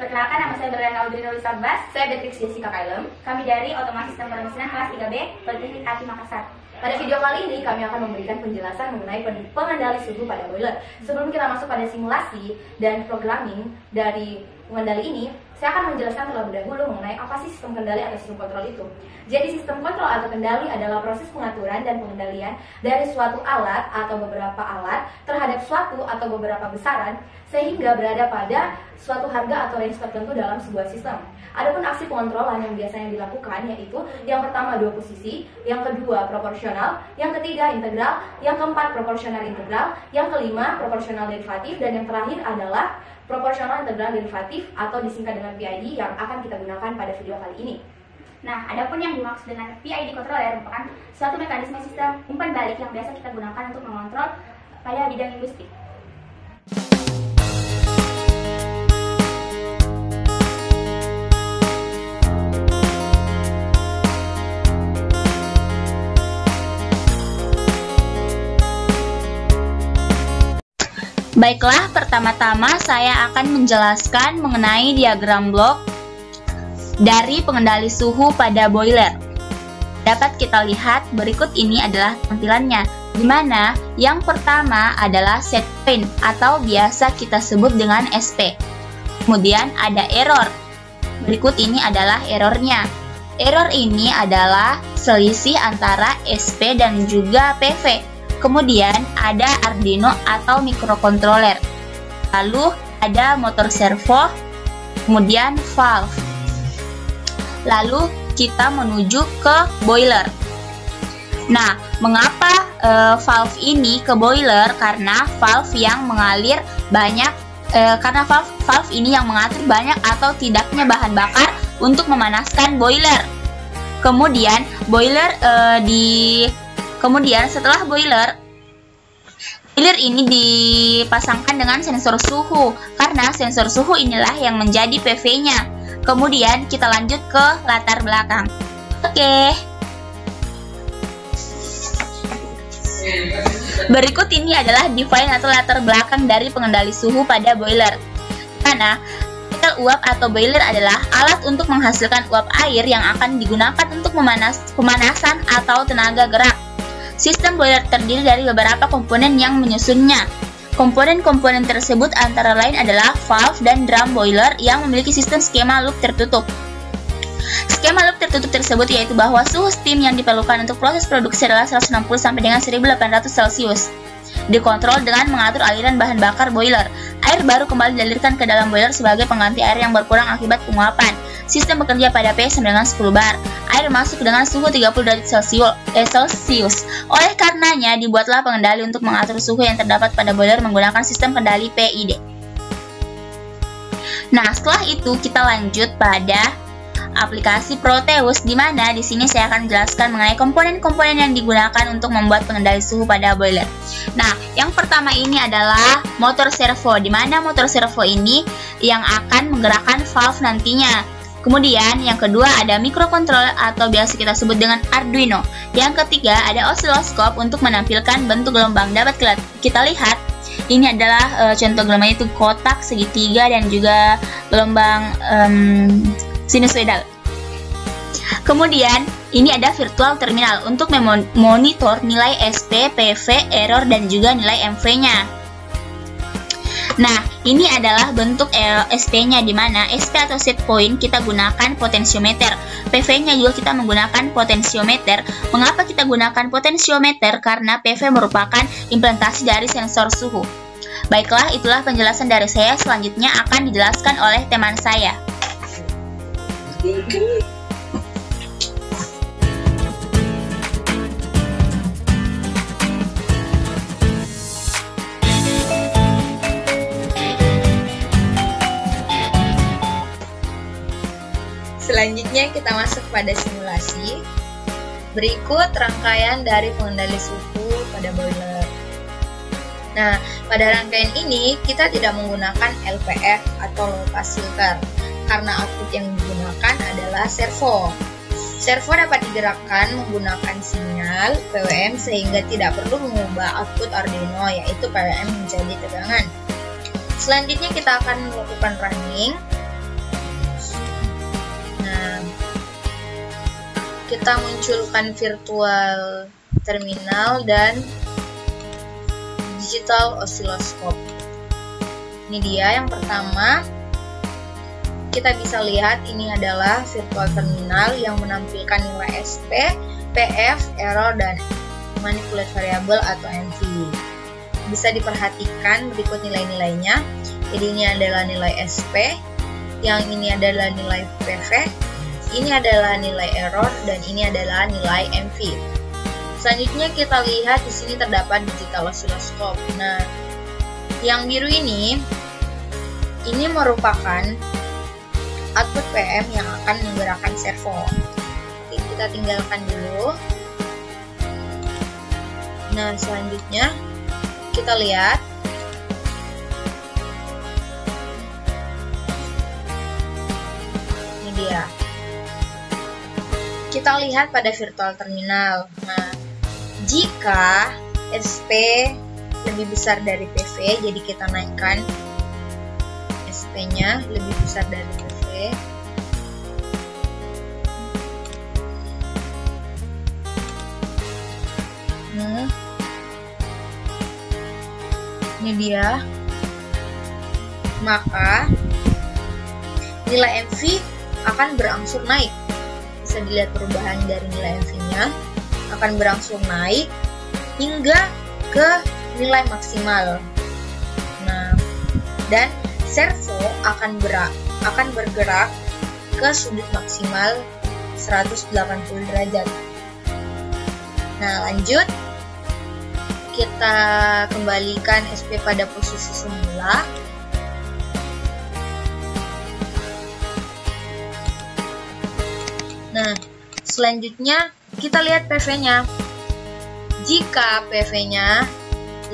Perkenalkan, nama saya Berliana Audrina Lusarbas. Saya Beatrix Jessica Kailem. Kami dari Otomasi Sistem Permesinan kelas 3B, Politeknik ATI Makassar. Pada video kali ini, kami akan memberikan penjelasan mengenai pengendali suhu pada boiler. Sebelum kita masuk pada simulasi dan programming dari pengendali ini, saya akan menjelaskan terlebih dahulu mengenai apa sih sistem kendali atau sistem kontrol itu. Jadi sistem kontrol atau kendali adalah proses pengaturan dan pengendalian dari suatu alat atau beberapa alat terhadap suatu atau beberapa besaran sehingga berada pada suatu harga atau range tertentu dalam sebuah sistem. Adapun aksi pengontrolan yang biasanya dilakukan yaitu yang pertama dua posisi, yang kedua proporsional, yang ketiga integral, yang keempat proporsional integral, yang kelima proporsional derivatif, dan yang terakhir adalah proporsional integral derivatif atau disingkat dengan PID yang akan kita gunakan pada video kali ini. Nah, adapun yang dimaksud dengan PID controller merupakan suatu mekanisme sistem umpan balik yang biasa kita gunakan untuk mengontrol pada bidang industri. Baiklah, pertama-tama saya akan menjelaskan mengenai diagram blok dari pengendali suhu pada boiler. Dapat kita lihat berikut ini adalah tampilannya, di mana yang pertama adalah set point atau biasa kita sebut dengan SP. Kemudian ada error. Berikut ini adalah errornya. Error ini adalah selisih antara SP dan juga PV. Kemudian ada Arduino atau microcontroller. Lalu ada motor servo, kemudian valve. Lalu kita menuju ke boiler. Nah, mengapa valve ini ke boiler? Karena valve yang mengalir banyak, karena valve ini yang mengatur banyak atau tidaknya bahan bakar untuk memanaskan boiler. Kemudian Kemudian setelah boiler ini dipasangkan dengan sensor suhu, karena sensor suhu inilah yang menjadi PV-nya. Kemudian kita lanjut ke latar belakang. Oke. Berikut ini adalah define atau latar belakang dari pengendali suhu pada boiler. Karena kettle uap atau boiler adalah alat untuk menghasilkan uap air yang akan digunakan untuk pemanasan atau tenaga gerak. Sistem boiler terdiri dari beberapa komponen yang menyusunnya. Komponen-komponen tersebut antara lain adalah valve dan drum boiler yang memiliki sistem skema loop tertutup. Skema loop tertutup tersebut yaitu bahwa suhu steam yang diperlukan untuk proses produksi adalah 160 sampai dengan 1800 Celcius. Dikontrol dengan mengatur aliran bahan bakar boiler. Air baru kembali dialirkan ke dalam boiler sebagai pengganti air yang berkurang akibat penguapan. Sistem bekerja pada P sama dengan 10 bar. Air masuk dengan suhu 30 derajat Celcius. Oleh karenanya, dibuatlah pengendali untuk mengatur suhu yang terdapat pada boiler menggunakan sistem kendali PID. Nah, setelah itu kita lanjut pada aplikasi Proteus, di mana di sini saya akan menjelaskan mengenai komponen-komponen yang digunakan untuk membuat pengendali suhu pada boiler. Nah, yang pertama ini adalah motor servo, di mana motor servo ini yang akan menggerakkan valve nantinya. Kemudian yang kedua ada microcontroller atau biasa kita sebut dengan Arduino. Yang ketiga ada osiloskop untuk menampilkan bentuk gelombang. Dapat kita lihat ini adalah contoh gelombang itu kotak, segitiga, dan juga gelombang sinusoidal. Kemudian ini ada virtual terminal untuk memonitor nilai SP, PV, error, dan juga nilai MV-nya. Nah, ini adalah bentuk SP-nya, di mana SP atau set point kita gunakan potensiometer. PV-nya juga kita menggunakan potensiometer. Mengapa kita gunakan potensiometer? Karena PV merupakan implementasi dari sensor suhu. Baiklah, itulah penjelasan dari saya. Selanjutnya akan dijelaskan oleh teman saya. Selanjutnya kita masuk pada simulasi. Berikut rangkaian dari pengendali suhu pada boiler. Nah, pada rangkaian ini kita tidak menggunakan LPF atau low pass filter karena output yang digunakan adalah servo. Servo dapat digerakkan menggunakan sinyal PWM sehingga tidak perlu mengubah output Arduino, yaitu PWM menjadi tegangan. Selanjutnya kita akan melakukan running. kita munculkan virtual terminal dan digital oscilloscope. Ini dia yang pertama. Kita bisa lihat ini adalah virtual terminal yang menampilkan nilai SP, PF, error, dan manipulate variable atau MV. Bisa diperhatikan berikut nilai-nilainya. Jadi ini adalah nilai SP, yang ini adalah nilai PV, ini adalah nilai error, dan ini adalah nilai MV. Selanjutnya kita lihat di sini terdapat digital oscilloscope. Nah, yang biru ini merupakan output PM yang akan menggerakkan servo. Oke, kita tinggalkan dulu. Nah, selanjutnya kita lihat ini dia. Kita lihat pada virtual terminal. Nah, jika SP lebih besar dari PV, jadi kita naikkan SP-nya lebih besar dari PV. Nah, ini dia. Maka nilai MV akan berangsur naik. Bisa dilihat perubahan dari nilai MV-nya akan berangsur naik hingga ke nilai maksimal. Nah, dan servo akan bergerak ke sudut maksimal 180 derajat. Nah, lanjut kita kembalikan SP pada posisi semula. Nah, selanjutnya kita lihat PV-nya. Jika PV-nya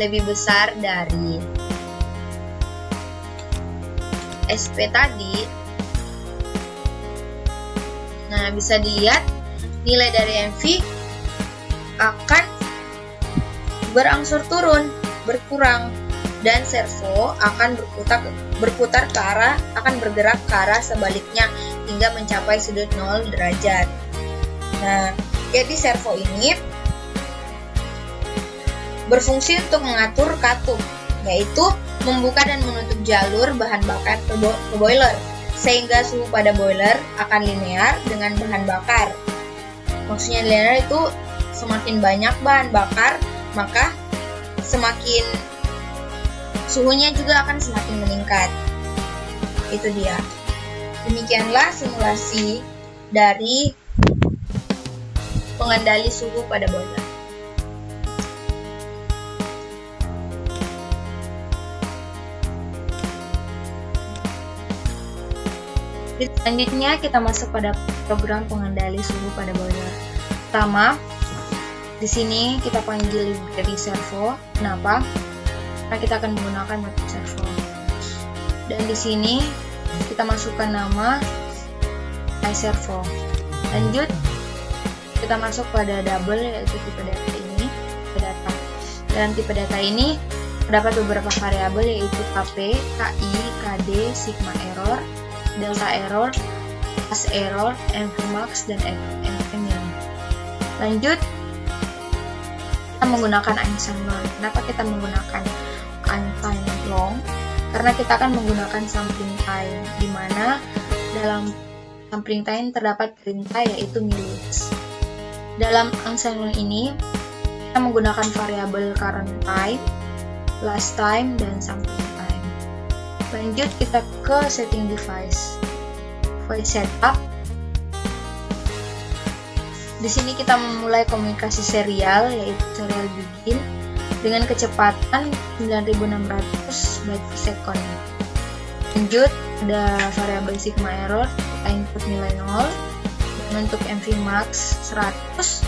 lebih besar dari SP tadi, nah bisa dilihat nilai dari MV akan berangsur turun, berkurang, dan servo akan berputar ke arah, akan bergerak ke arah sebaliknya hingga mencapai sudut 0 derajat. Nah, jadi servo ini berfungsi untuk mengatur katup, yaitu membuka dan menutup jalur bahan bakar ke boiler, sehingga suhu pada boiler akan linear dengan bahan bakar. Maksudnya linear itu semakin banyak bahan bakar, maka semakin suhunya juga akan semakin meningkat. Itu dia. Demikianlah simulasi dari pengendali suhu pada boiler. Selanjutnya kita masuk pada program pengendali suhu pada boiler. Pertama, di sini kita panggil library servo. Kenapa? Karena kita akan menggunakan metode servo. Dan di sini kita masukkan nama iServo. Lanjut, kita masuk pada double, yaitu tipe data ini, tipe data. Dalam tipe data ini terdapat beberapa variabel, yaitu KP, KI, KD, sigma error, delta error, pass error, MV max, dan MV min. Lanjut, kita menggunakan unsigned long. Kenapa kita menggunakan unsigned long? Karena kita akan menggunakan sampling time, di mana dalam sampling time terdapat perintah yaitu millis. Dalam unsigned long ini, kita menggunakan variabel current time, last time, dan sampling time. Lanjut kita ke setting device setup. Di sini kita memulai komunikasi serial, yaitu serial begin dengan kecepatan 9600 byte per second. Lanjut ada variabel sigma error, kita input nilai 0, dan untuk MV max 100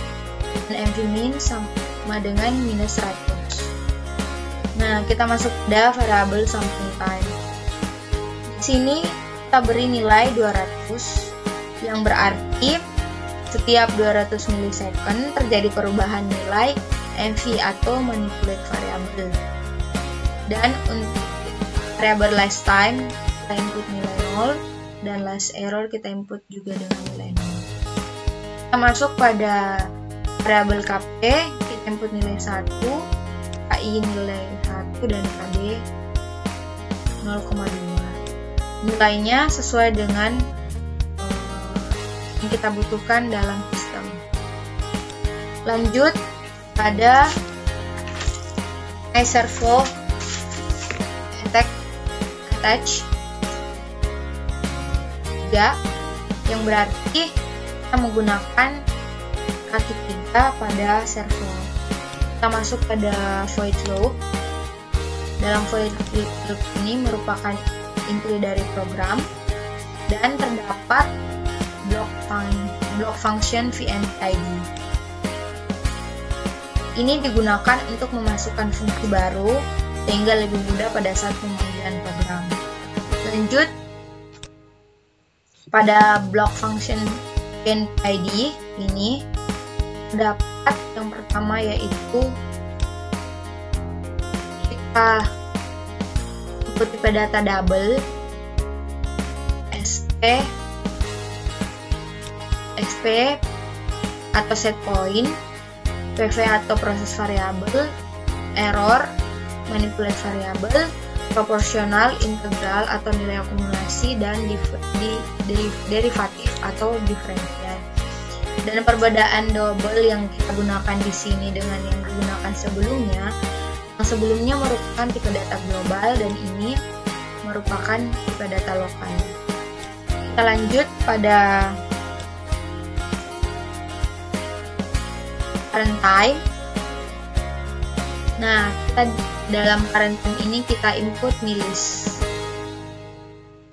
dan MV min sama dengan minus 100. Nah, kita masuk pada variabel sampling time. Di sini kita beri nilai 200, yang berarti setiap 200 milisecond terjadi perubahan nilai MV atau manipulate variable. Dan untuk variable last time kita input nilai 0, dan last error kita input juga dengan nilai 0. Kita Kita masuk pada variabel KP, kita input nilai 1, KI nilai 1, dan KD 0,2. Nilainya sesuai dengan yang kita butuhkan dalam sistem. Lanjut pada servo attach 3, yang berarti kita menggunakan kaki 3 pada servo. Kita masuk pada void loop. Dalam void loop ini merupakan inti dari program dan terdapat block function vNID. Ini digunakan untuk memasukkan fungsi baru sehingga lebih mudah pada saat pemanggilan program. Lanjut pada block function vNID ini terdapat yang pertama yaitu kita input tipe data double, SP atau set point, PV atau proses variabel, error, manipulate variabel, proporsional, integral atau nilai akumulasi, dan derivatif atau diferensial. Dan perbedaan double yang kita gunakan di sini dengan yang digunakan sebelumnya, yang sebelumnya merupakan tipe data global dan ini merupakan tipe data lokal. Kita lanjut pada current time. Nah, dalam current time ini kita input millis.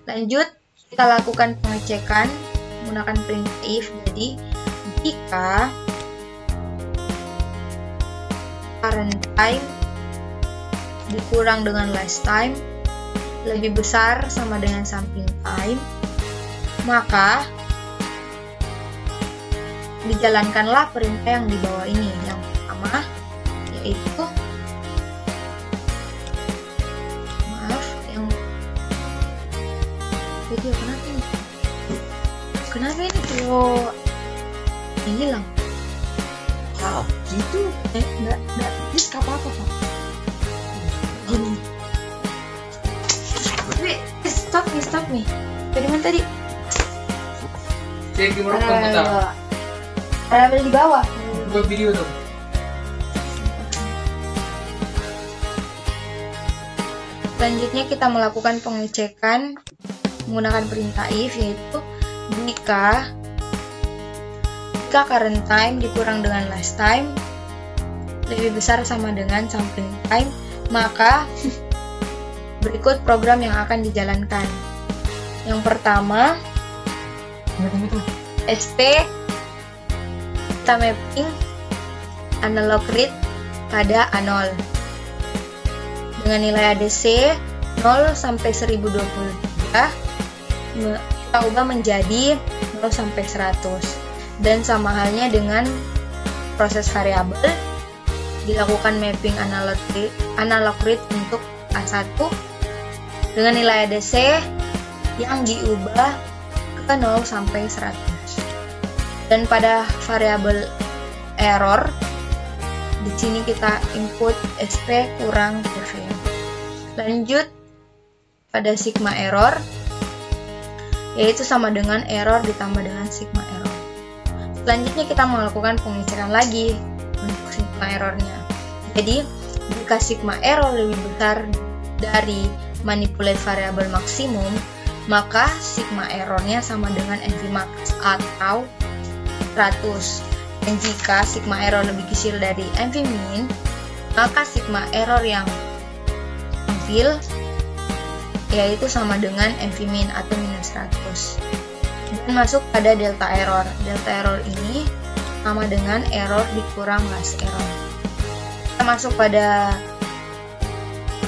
Lanjut, kita lakukan pengecekan menggunakan printf. Jadi, jika current time dikurang dengan last time lebih besar sama dengan sampling time, maka dijalankanlah perintah yang di bawah ini. Yang pertama yaitu video kenapa ini video hilang? Gitu? Enggak, please apa-apa Pak. Gini. Wait, stop me. Dari mana tadi? Cek gimana komputer? Ada di bawah. Buat video tuh. Selanjutnya kita melakukan pengecekan menggunakan perintah if, yaitu jika current time dikurang dengan last time lebih besar sama dengan sampling time, maka berikut program yang akan dijalankan. Yang pertama, SP kita mapping analog read pada A0 dengan nilai ADC 0 sampai 1023, kita ubah menjadi 0 sampai 100. Dan sama halnya dengan proses variabel, dilakukan mapping analog read untuk A1 dengan nilai ADC yang diubah ke 0 sampai 100. Dan pada variabel error, di sini kita input SP kurang PV. Lanjut pada sigma error, yaitu sama dengan error ditambah dengan sigma error. Selanjutnya kita melakukan pengecekan lagi untuk sigma errornya. Jadi, jika sigma error lebih besar dari manipulate variabel maksimum, maka sigma errornya sama dengan nvmax atau 100. Dan jika sigma error lebih kecil dari nvmin, maka sigma error yang ambil yaitu sama dengan nvmin atau minus 100. Dan masuk pada delta error. Delta error ini sama dengan error dikurang last error. Kita masuk pada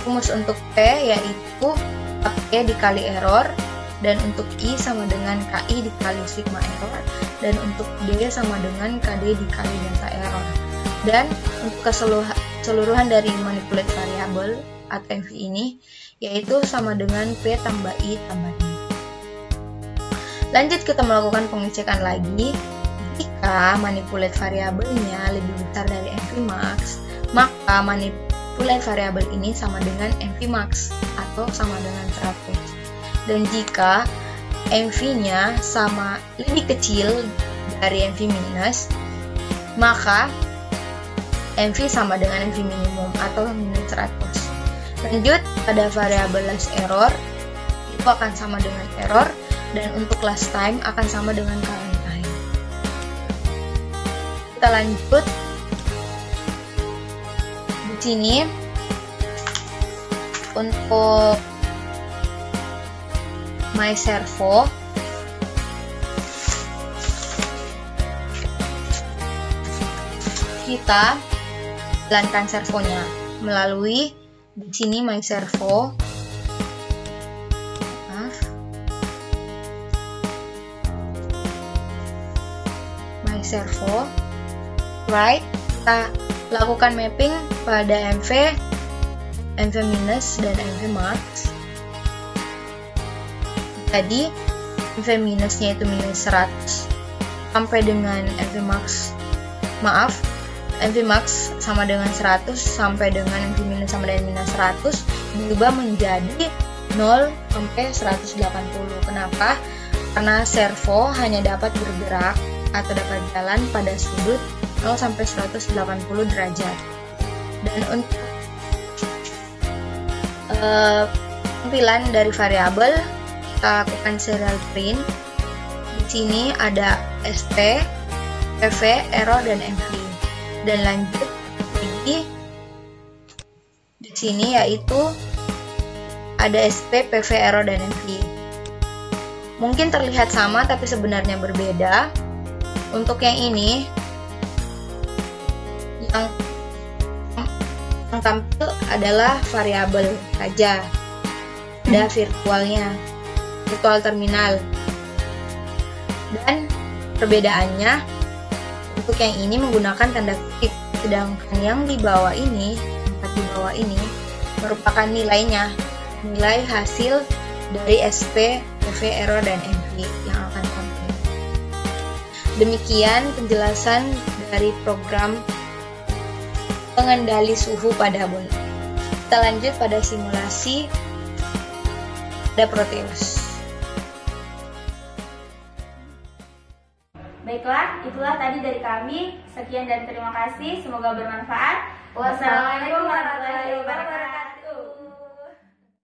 rumus untuk P, yaitu P dikali error, dan untuk I sama dengan KI dikali sigma error, dan untuk D sama dengan KD dikali delta error. Dan untuk keseluruhan dari manipulate variable atau MV ini yaitu sama dengan P tambah I tambah D. Lanjut kita melakukan pengecekan lagi. Jika manipulate variabelnya lebih besar dari Mvmax, maka manipulate variabel ini sama dengan Mvmax atau sama dengan 100. Dan jika Mv-nya lebih kecil dari Mv minus, maka Mv sama dengan Mv minimum atau minus 100. Lanjut, pada variabel last error itu akan sama dengan error, dan untuk last time akan sama dengan current time. Kita lanjut. Di sini untuk my servo kita jalankan servonya melalui di sini my servo. My servo, right? Kita lakukan mapping pada MV minus dan MV max. Jadi MV minusnya itu minus 100 sampai dengan MV max. MV max sama dengan 100 sampai dengan MV minus sama dengan minus 100 berubah menjadi 0 sampai 180. Kenapa? Karena servo hanya dapat bergerak atau dapat jalan pada sudut 0 sampai 180 derajat. Dan untuk tampilan dari variabel kita lakukan serial print. Di sini ada SP, PV, error, dan MV. Dan lanjut lagi di sini yaitu ada SP, PV, error, dan MV. Mungkin terlihat sama tapi sebenarnya berbeda. Untuk yang ini yang tampil adalah variabel saja, ada virtual terminal, dan perbedaannya untuk yang ini menggunakan tanda kutip, sedangkan yang di bawah ini, tempat di bawah ini merupakan nilai hasil dari SP, PV, error, dan MV yang akan tampil. Demikian penjelasan dari program pengendali suhu pada boiler. Kita lanjut pada simulasi pada Proteus. Baiklah, itulah tadi dari kami. Sekian dan terima kasih. Semoga bermanfaat. Wassalamualaikum warahmatullahi wabarakatuh.